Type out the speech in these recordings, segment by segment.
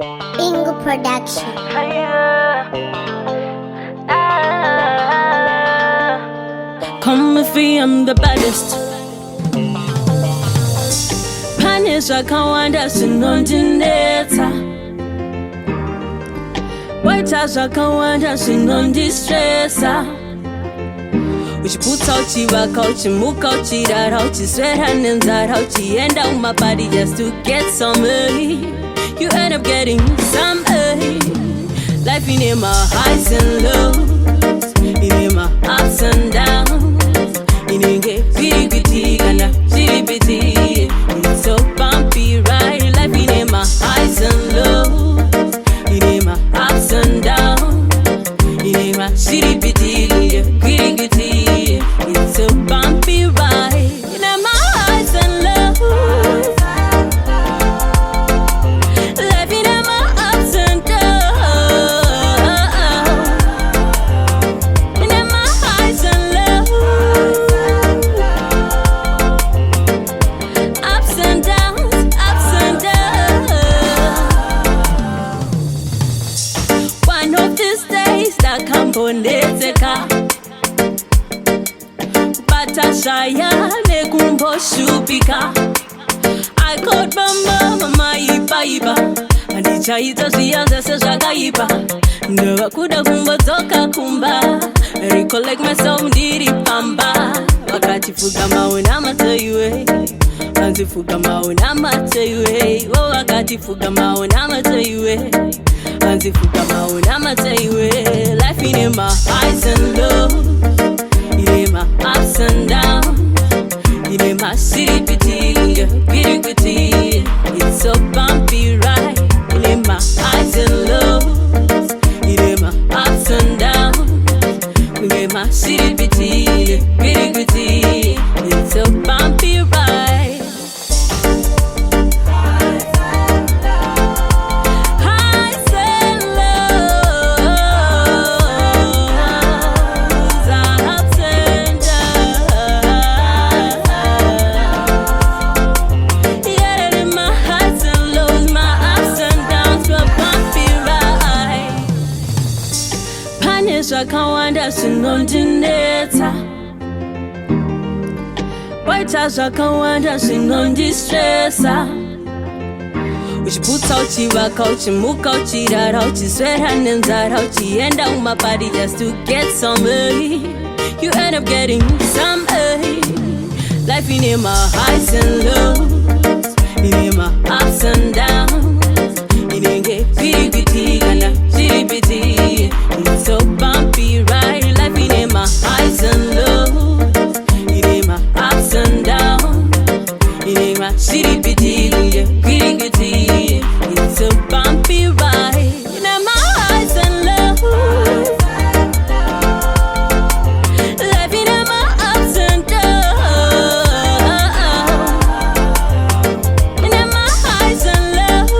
Ingo Production. Come with me, I'm the baddest. Punish, I can't want us in non-dineta. White house, I can't want us in non-distressa. Which put out you back out, you mook out, you that out, you sweat hand inside out, you end out my body just to get some early. You end up getting some early. Life in my highs and lows, in my ups and downs. In get pity pity, gonna pity pity. It's so bumpy, right? Life in my highs and lows, in my ups and downs. In my shitty pity, gritty gritty. It's so bumpy, right? In my highs and lows. Life in my ups and downs. In my highs and lows. Ups and downs, ups and downs. One of these days that come boneteka. Batashaya nekumbo shupika. I called mama iba andichaita siyaza sezvakaipa ndovakuda kumbozoka kumba recollect myself ndiri pamba vakatifuga maona mateiwe anzifuga maona mateiwe o vakatifuga maona mateiwe anzifuga maona mateiwe life in my highs and lows in my ups and downs in my city pity pity pity it's so bumpy right in my highs and lows in my ups and downs in my city pity pity pity it's so bumpy right. Highs and lows, ups and downs. Yeah, in my highs and lows, my ups and downs were bumpy right. Punish, I can't want us in non-dineta. White house, I can't want us in non-distressa. Which puts out you back out, you mook out, you that out, you sweat hand inside out, you end out my body just to get some early. You end up getting some early. Life in my highs and lows, in my ups and downs. In get pity pity, gonna pity pity. It's so bumpy, right? Life in my highs and lows, in my ups and downs. In my shitty pity, gritty gritty. It's so bumpy, right? In my highs and lows. Life in my ups and downs. In my highs and lows.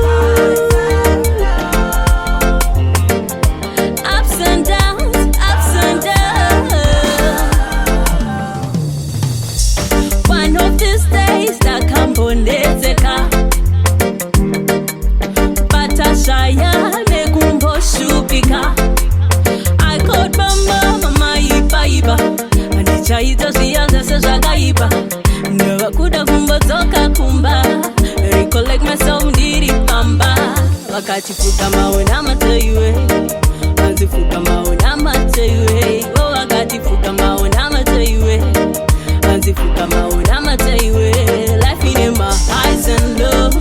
Ups and downs, ups and downs. One of these days that come boneteka. Batashaya nekumbo shupika. I called mama iba andichaita siyaza sezvakaipa ndovakuda kumbozoka kumba recollect myself ndiri pamba vakatifuga maona mateiwe anzifuga maona mateiwe o vakatifuga maona mateiwe anzifuga maona mateiwe life in my highs and lows